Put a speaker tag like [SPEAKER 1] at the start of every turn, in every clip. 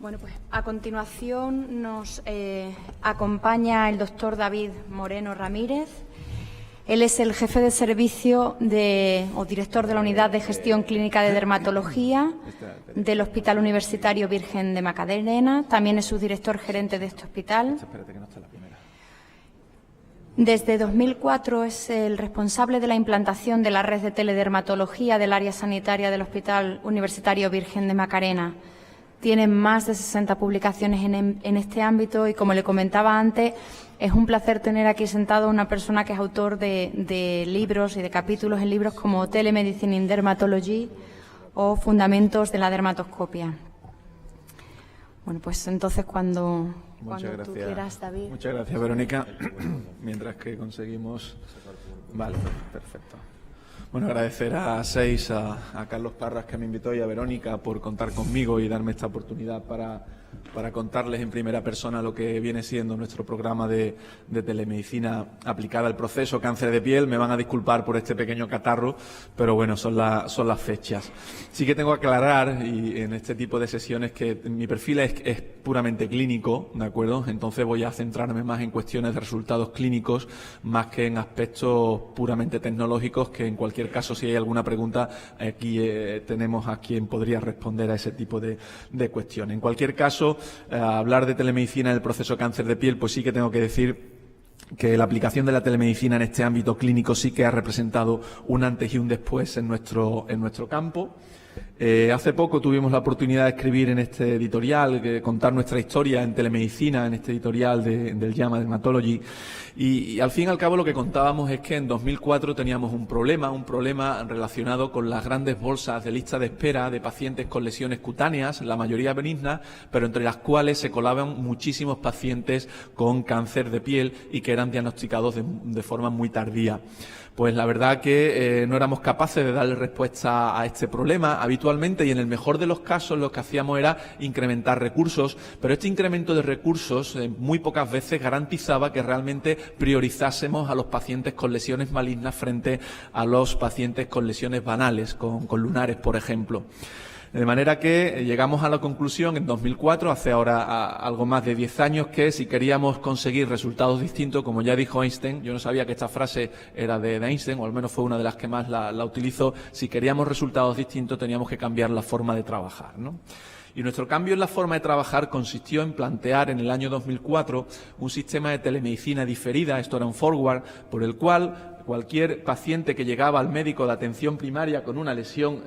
[SPEAKER 1] Bueno, pues a continuación nos acompaña el doctor David Moreno Ramírez. Él es el jefe de servicio o director de la Unidad de Gestión Clínica de Dermatología del Hospital Universitario Virgen de Macarena. También es subdirector gerente de este hospital. Desde 2004 es el responsable de la implantación de la red de teledermatología del área sanitaria del Hospital Universitario Virgen de Macarena. Tiene más de 60 publicaciones en este ámbito y, como le comentaba antes, es un placer tener aquí sentado a una persona que es autor de libros y de capítulos en libros como Telemedicine in Dermatology o Fundamentos de la Dermatoscopia. Bueno, pues entonces cuando tú quieras, David.
[SPEAKER 2] Muchas gracias, Verónica. Mientras que conseguimos... Vale, perfecto. Bueno, agradecer a SEIS, a Carlos Parras, que me invitó, y a Verónica por contar conmigo y darme esta oportunidad para contarles en primera persona lo que viene siendo nuestro programa de telemedicina aplicada al proceso cáncer de piel. Me van a disculpar por este pequeño catarro, pero bueno, son las fechas. Sí que tengo que aclarar, y en este tipo de sesiones, que mi perfil es puramente clínico, ¿de acuerdo? Entonces voy a centrarme más en cuestiones de resultados clínicos, más que en aspectos puramente tecnológicos, que en cualquier caso, si hay alguna pregunta, aquí tenemos a quien podría responder a ese tipo de cuestiones. En cualquier caso, hablar de telemedicina en el proceso cáncer de piel, pues sí que tengo que decir que la aplicación de la telemedicina en este ámbito clínico sí que ha representado un antes y un después en nuestro campo. Hace poco tuvimos la oportunidad de escribir en este editorial, contar nuestra historia en telemedicina, en este editorial del JAMA Dermatology, y al fin y al cabo lo que contábamos es que en 2004 teníamos un problema relacionado con las grandes bolsas de lista de espera de pacientes con lesiones cutáneas, la mayoría benignas, pero entre las cuales se colaban muchísimos pacientes con cáncer de piel y que eran diagnosticados de forma muy tardía. Pues la verdad que no éramos capaces de darle respuesta a este problema habitualmente, y en el mejor de los casos lo que hacíamos era incrementar recursos, pero este incremento de recursos muy pocas veces garantizaba que realmente priorizásemos a los pacientes con lesiones malignas frente a los pacientes con lesiones banales, con lunares, por ejemplo. De manera que llegamos a la conclusión en 2004, hace ahora algo más de 10 años, que si queríamos conseguir resultados distintos, como ya dijo Einstein, yo no sabía que esta frase era de Einstein, o al menos fue una de las que más la utilizó, si queríamos resultados distintos teníamos que cambiar la forma de trabajar, ¿no? Y nuestro cambio en la forma de trabajar consistió en plantear en el año 2004 un sistema de telemedicina diferida, esto era un forward, por el cual cualquier paciente que llegaba al médico de atención primaria con una lesión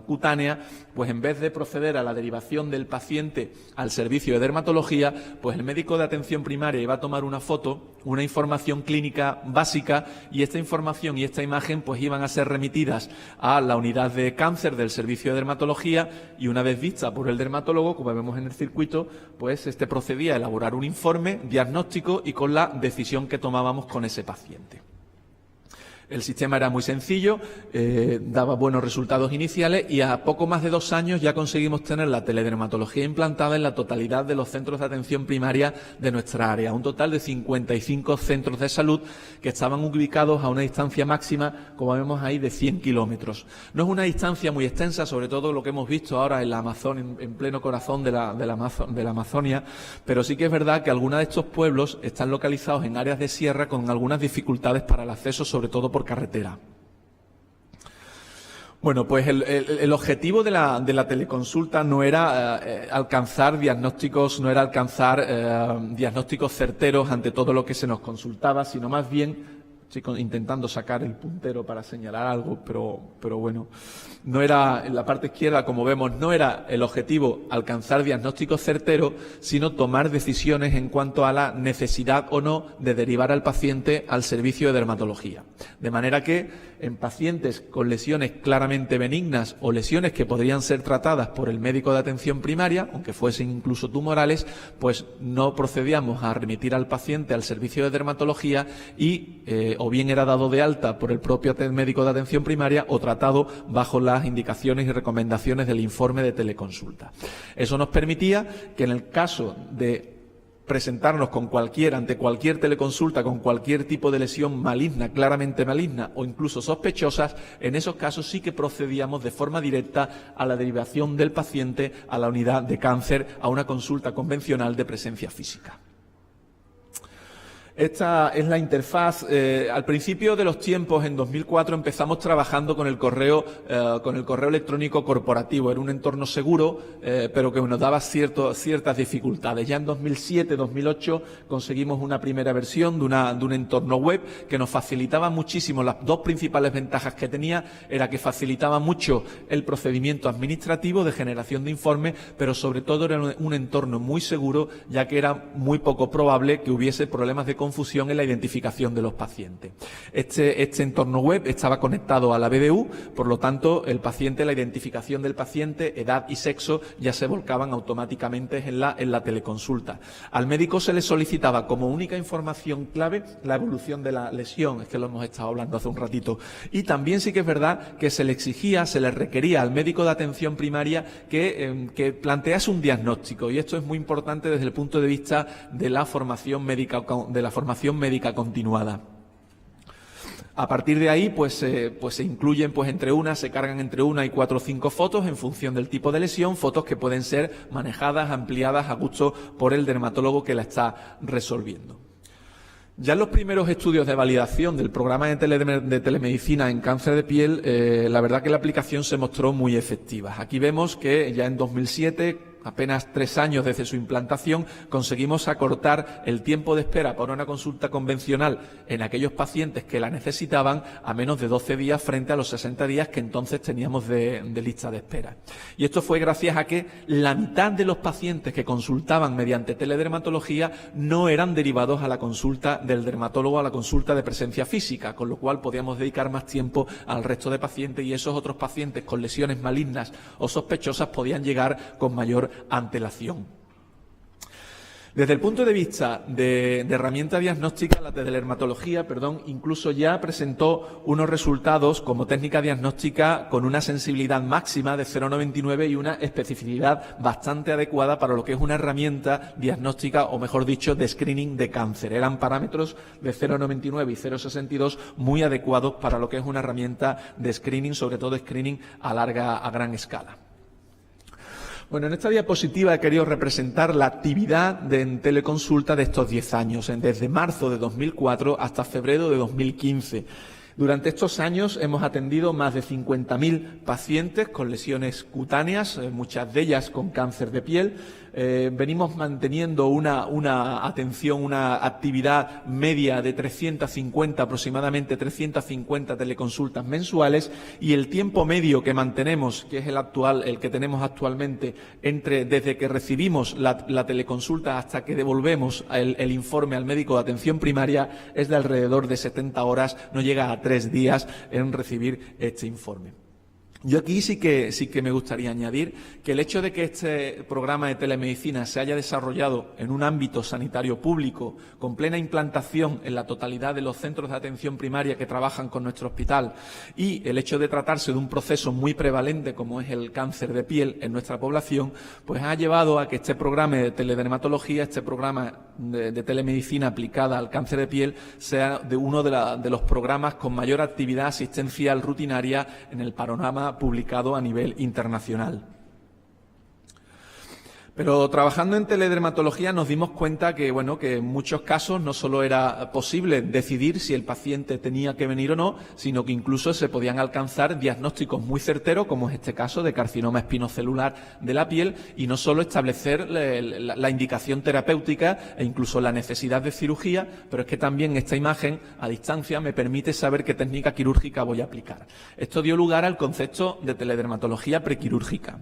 [SPEAKER 2] cutánea, pues en vez de proceder a la derivación del paciente al servicio de dermatología, pues el médico de atención primaria iba a tomar una foto, una información clínica básica, y esta información y esta imagen pues iban a ser remitidas a la unidad de cáncer del servicio de dermatología, y una vez vista por el dermatólogo, como vemos en el circuito, pues este procedía a elaborar un informe diagnóstico y con la decisión que tomábamos con ese paciente. El sistema era muy sencillo, daba buenos resultados iniciales, y a poco más de 2 años ya conseguimos tener la teledermatología implantada en la totalidad de los centros de atención primaria de nuestra área, un total de 55 centros de salud que estaban ubicados a una distancia máxima, como vemos ahí, de 100 kilómetros. No es una distancia muy extensa, sobre todo lo que hemos visto ahora en la Amazonia, en pleno corazón de la Amazonia, pero sí que es verdad que algunos de estos pueblos están localizados en áreas de sierra con algunas dificultades para el acceso, sobre todo por carretera. Bueno, pues el objetivo de la teleconsulta no era alcanzar diagnósticos, diagnósticos certeros ante todo lo que se nos consultaba, sino más bien, estoy intentando sacar el puntero para señalar algo, pero bueno, no era, en la parte izquierda, como vemos, no era el objetivo alcanzar diagnósticos certeros, sino tomar decisiones en cuanto a la necesidad o no de derivar al paciente al servicio de dermatología. De manera que en pacientes con lesiones claramente benignas o lesiones que podrían ser tratadas por el médico de atención primaria, aunque fuesen incluso tumorales, pues no procedíamos a remitir al paciente al servicio de dermatología y o bien era dado de alta por el propio médico de atención primaria o tratado bajo las indicaciones y recomendaciones del informe de teleconsulta. Eso nos permitía que en el caso de presentarnos ante cualquier teleconsulta con cualquier tipo de lesión maligna, claramente maligna o incluso sospechosas, en esos casos sí que procedíamos de forma directa a la derivación del paciente a la unidad de cáncer, a una consulta convencional de presencia física. Esta es la interfaz. Al principio de los tiempos, en 2004, empezamos trabajando con el correo electrónico corporativo. Era un entorno seguro, pero que nos daba ciertas dificultades. Ya en 2007, 2008 conseguimos una primera versión de un entorno web que nos facilitaba muchísimo. Las dos principales ventajas que tenía era que facilitaba mucho el procedimiento administrativo de generación de informes, pero sobre todo era un entorno muy seguro, ya que era muy poco probable que hubiese problemas de confusión en la identificación de los pacientes. Este entorno web estaba conectado a la BDU, por lo tanto, la identificación del paciente, edad y sexo ya se volcaban automáticamente en la teleconsulta. Al médico se le solicitaba como única información clave la evolución de la lesión, es que lo hemos estado hablando hace un ratito, y también sí que es verdad que se le requería al médico de atención primaria que plantease un diagnóstico, y esto es muy importante desde el punto de vista de la formación médica continuada. A partir de ahí, se incluyen se cargan entre 1 y 4 o 5 fotos en función del tipo de lesión, fotos que pueden ser manejadas, ampliadas a gusto por el dermatólogo que la está resolviendo. Ya en los primeros estudios de validación del programa de telemedicina en cáncer de piel, la verdad que la aplicación se mostró muy efectiva. Aquí vemos que ya en 2007, apenas 3 años desde su implantación, conseguimos acortar el tiempo de espera para una consulta convencional en aquellos pacientes que la necesitaban a menos de 12 días frente a los 60 días que entonces teníamos de lista de espera. Y esto fue gracias a que la mitad de los pacientes que consultaban mediante teledermatología no eran derivados a la consulta del dermatólogo, a la consulta de presencia física, con lo cual podíamos dedicar más tiempo al resto de pacientes, y esos otros pacientes con lesiones malignas o sospechosas podían llegar con mayor antelación. Desde el punto de vista de herramienta diagnóstica, la teledermatología, incluso ya presentó unos resultados como técnica diagnóstica con una sensibilidad máxima de 0,99 y una especificidad bastante adecuada para lo que es una herramienta diagnóstica, o mejor dicho, de screening de cáncer. Eran parámetros de 0,99 y 0,62 muy adecuados para lo que es una herramienta de screening, sobre todo screening a gran escala. Bueno, en esta diapositiva he querido representar la actividad en teleconsulta de estos 10 años, desde marzo de 2004 hasta febrero de 2015. Durante estos años hemos atendido más de 50.000 pacientes con lesiones cutáneas, muchas de ellas con cáncer de piel. Venimos manteniendo una actividad media de aproximadamente 350 teleconsultas mensuales, y el tiempo medio que mantenemos, que es el que tenemos actualmente, desde que recibimos la teleconsulta hasta que devolvemos el informe al médico de atención primaria, es de alrededor de 70 horas, no llega a 3 días en recibir este informe. Yo aquí sí que me gustaría añadir que el hecho de que este programa de telemedicina se haya desarrollado en un ámbito sanitario público, con plena implantación en la totalidad de los centros de atención primaria que trabajan con nuestro hospital, y el hecho de tratarse de un proceso muy prevalente como es el cáncer de piel en nuestra población, pues ha llevado a que este programa de teledermatología, este programa de telemedicina aplicada al cáncer de piel, sea uno de los programas con mayor actividad asistencial rutinaria en el panorama publicado a nivel internacional. Pero trabajando en teledermatología nos dimos cuenta que en muchos casos no solo era posible decidir si el paciente tenía que venir o no, sino que incluso se podían alcanzar diagnósticos muy certeros, como es este caso de carcinoma espinocelular de la piel, y no solo establecer la indicación terapéutica e incluso la necesidad de cirugía, pero es que también esta imagen a distancia me permite saber qué técnica quirúrgica voy a aplicar. Esto dio lugar al concepto de teledermatología prequirúrgica.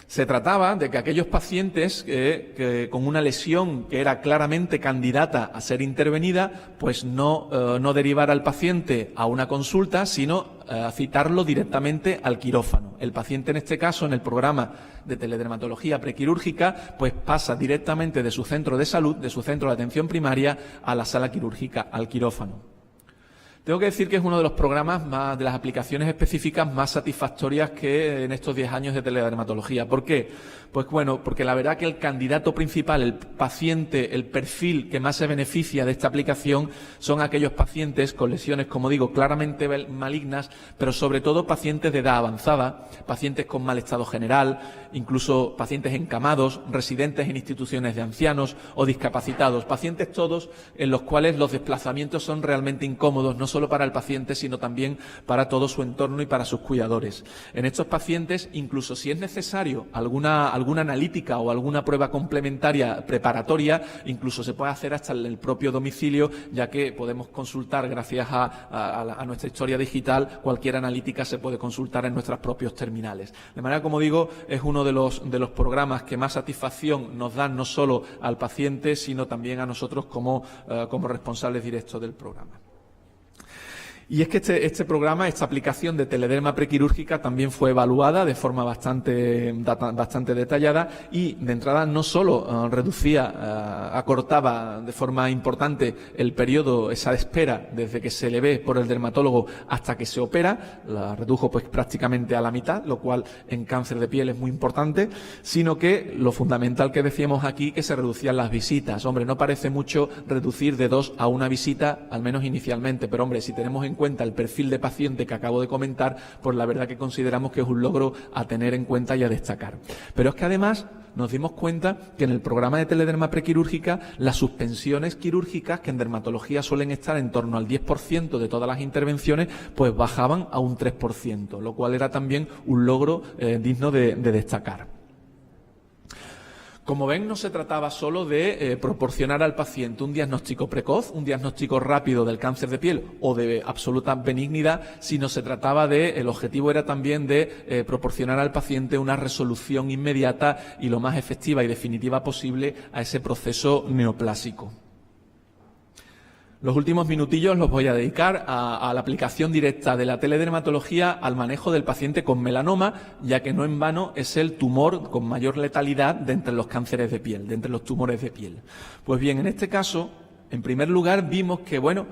[SPEAKER 2] Se trataba de que aquellos pacientes que con una lesión que era claramente candidata a ser intervenida, pues no derivar al paciente a una consulta, sino citarlo directamente al quirófano. El paciente, en este caso, en el programa de teledermatología prequirúrgica, pues pasa directamente de su centro de salud, de su centro de atención primaria, a la sala quirúrgica, al quirófano. Tengo que decir que es uno de los programas de las aplicaciones específicas más satisfactorias que en estos 10 años de teledermatología. ¿Por qué? Pues bueno, porque la verdad que el candidato principal, el paciente, el perfil que más se beneficia de esta aplicación son aquellos pacientes con lesiones, como digo, claramente malignas, pero sobre todo pacientes de edad avanzada, pacientes con mal estado general, incluso pacientes encamados, residentes en instituciones de ancianos o discapacitados, pacientes todos en los cuales los desplazamientos son realmente incómodos, no solo para el paciente, sino también para todo su entorno y para sus cuidadores. En estos pacientes, incluso si es necesario alguna analítica o alguna prueba complementaria preparatoria, incluso se puede hacer hasta en el propio domicilio, ya que podemos consultar, gracias a nuestra historia digital, cualquier analítica se puede consultar en nuestros propios terminales. De manera, como digo, es uno de los programas que más satisfacción nos dan, no solo al paciente, sino también a nosotros como responsables directos del programa. Y es que este programa, esta aplicación de telederma prequirúrgica también fue evaluada de forma bastante detallada y de entrada no solo acortaba de forma importante el periodo, esa espera desde que se le ve por el dermatólogo hasta que se opera, la redujo pues prácticamente a la mitad, lo cual en cáncer de piel es muy importante, sino que lo fundamental que decíamos aquí, que se reducían las visitas. Hombre, no parece mucho reducir de 2 a 1 visita, al menos inicialmente, pero hombre, si tenemos en cuenta el perfil de paciente que acabo de comentar, pues la verdad que consideramos que es un logro a tener en cuenta y a destacar. Pero es que además nos dimos cuenta que en el programa de telederma prequirúrgica las suspensiones quirúrgicas, que en dermatología suelen estar en torno al 10% de todas las intervenciones, pues bajaban a un 3%, lo cual era también un logro digno de destacar. Como ven, no se trataba solo de proporcionar al paciente un diagnóstico precoz, un diagnóstico rápido del cáncer de piel o de absoluta benignidad, sino se trataba el objetivo era también de proporcionar al paciente una resolución inmediata y lo más efectiva y definitiva posible a ese proceso neoplásico. Los últimos minutillos los voy a dedicar a la aplicación directa de la teledermatología al manejo del paciente con melanoma, ya que no en vano es el tumor con mayor letalidad de entre los cánceres de piel, de entre los tumores de piel. Pues bien, en este caso, en primer lugar, vimos que, bueno,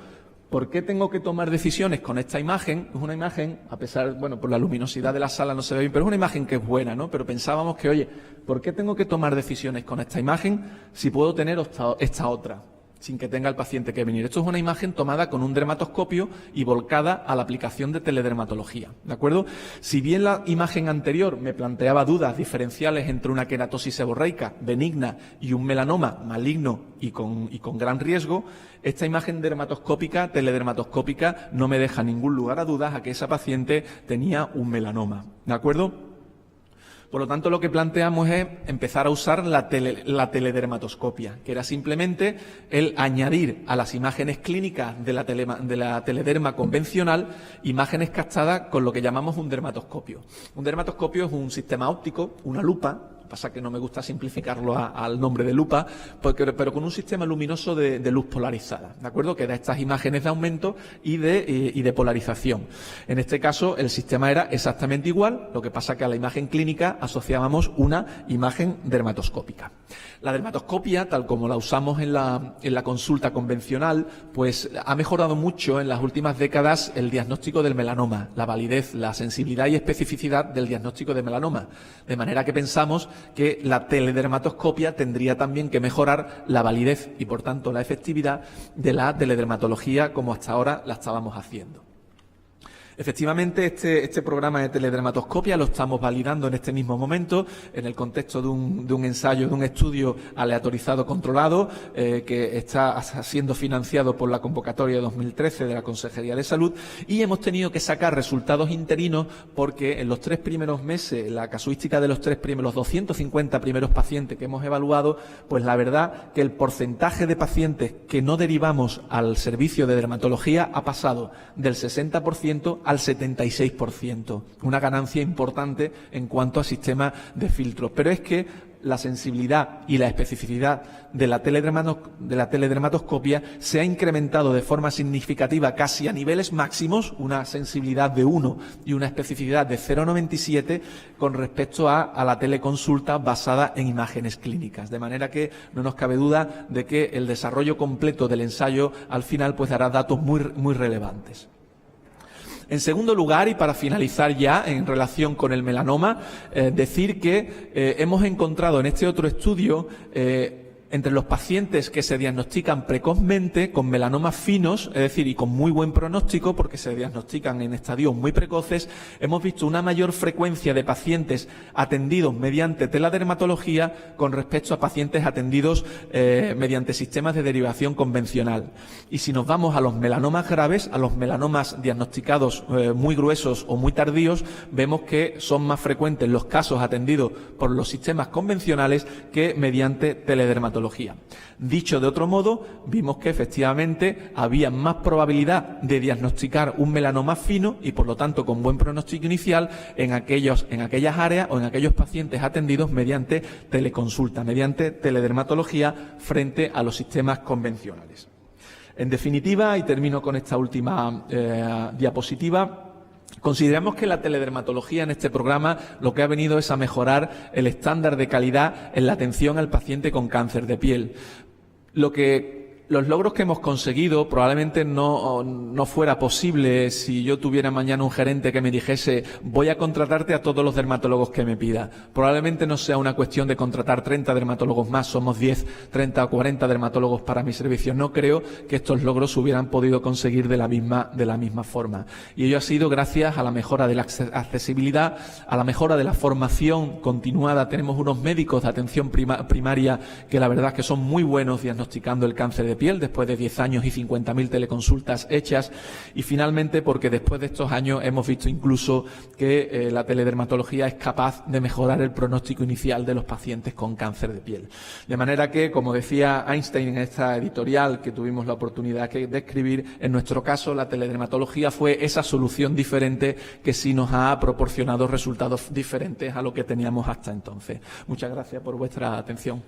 [SPEAKER 2] ¿por qué tengo que tomar decisiones con esta imagen? Es una imagen, a pesar, bueno, por la luminosidad de la sala no se ve bien, pero es una imagen que es buena, ¿no? Pero pensábamos que, oye, ¿por qué tengo que tomar decisiones con esta imagen si puedo tener esta otra, sin que tenga el paciente que venir? Esto es una imagen tomada con un dermatoscopio y volcada a la aplicación de teledermatología, ¿de acuerdo? Si bien la imagen anterior me planteaba dudas diferenciales entre una queratosis seborreica benigna y un melanoma maligno y con gran riesgo, esta imagen dermatoscópica, teledermatoscópica, no me deja ningún lugar a dudas a que esa paciente tenía un melanoma, ¿de acuerdo? Por lo tanto, lo que planteamos es empezar a usar la teledermatoscopia, que era simplemente el añadir a las imágenes clínicas de la telederma convencional imágenes captadas con lo que llamamos un dermatoscopio. Un dermatoscopio es un sistema óptico, una lupa. Pasa que no me gusta simplificarlo al nombre de lupa, pero con un sistema luminoso de luz polarizada, ¿de acuerdo? Que da estas imágenes de aumento y de polarización. En este caso, el sistema era exactamente igual, lo que pasa que a la imagen clínica asociábamos una imagen dermatoscópica. La dermatoscopia, tal como la usamos en la consulta convencional, pues ha mejorado mucho en las últimas décadas el diagnóstico del melanoma, la validez, la sensibilidad y especificidad del diagnóstico de melanoma, de manera que pensamos que la teledermatoscopia tendría también que mejorar la validez y, por tanto, la efectividad de la teledermatología como hasta ahora la estábamos haciendo. Efectivamente, este programa de teledermatoscopia lo estamos validando en este mismo momento en el contexto de un ensayo, de un estudio aleatorizado controlado que está siendo financiado por la convocatoria de 2013 de la Consejería de Salud, y hemos tenido que sacar resultados interinos porque en los 3 primeros meses, la casuística de los 250 primeros pacientes que hemos evaluado, pues la verdad que el porcentaje de pacientes que no derivamos al servicio de dermatología ha pasado del 60% al 76%, una ganancia importante en cuanto a sistema de filtros. Pero es que la sensibilidad y la especificidad de la teledermatoscopia se ha incrementado de forma significativa casi a niveles máximos, una sensibilidad de 1 y una especificidad de 0,97 con respecto a la teleconsulta basada en imágenes clínicas. De manera que no nos cabe duda de que el desarrollo completo del ensayo al final pues dará datos muy relevantes. En segundo lugar, y para finalizar ya en relación con el melanoma, decir que hemos encontrado en este otro estudio entre los pacientes que se diagnostican precozmente con melanomas finos, es decir, y con muy buen pronóstico, porque se diagnostican en estadios muy precoces, hemos visto una mayor frecuencia de pacientes atendidos mediante teledermatología con respecto a pacientes atendidos mediante sistemas de derivación convencional. Y si nos vamos a los melanomas graves, a los melanomas diagnosticados muy gruesos o muy tardíos, vemos que son más frecuentes los casos atendidos por los sistemas convencionales que mediante teledermatología. Dicho de otro modo, vimos que efectivamente había más probabilidad de diagnosticar un melanoma fino y, por lo tanto, con buen pronóstico inicial en aquellas áreas o en aquellos pacientes atendidos mediante teleconsulta, mediante teledermatología frente a los sistemas convencionales. En definitiva, y termino con esta última diapositiva, consideramos que la teledermatología en este programa lo que ha venido es a mejorar el estándar de calidad en la atención al paciente con cáncer de piel. Los logros que hemos conseguido probablemente no fuera posible si yo tuviera mañana un gerente que me dijese voy a contratarte a todos los dermatólogos que me pida. Probablemente no sea una cuestión de contratar 30 dermatólogos más, somos 10, 30 o 40 dermatólogos para mi servicio. No creo que estos logros se hubieran podido conseguir de la misma forma. Y ello ha sido gracias a la mejora de la accesibilidad, a la mejora de la formación continuada. Tenemos unos médicos de atención primaria que la verdad es que son muy buenos diagnosticando el cáncer de piel después de 10 años y 50.000 teleconsultas hechas, y finalmente porque después de estos años hemos visto incluso que la teledermatología es capaz de mejorar el pronóstico inicial de los pacientes con cáncer de piel. De manera que, como decía Einstein en esta editorial que tuvimos la oportunidad de escribir, en nuestro caso la teledermatología fue esa solución diferente que sí nos ha proporcionado resultados diferentes a lo que teníamos hasta entonces. Muchas gracias por vuestra atención.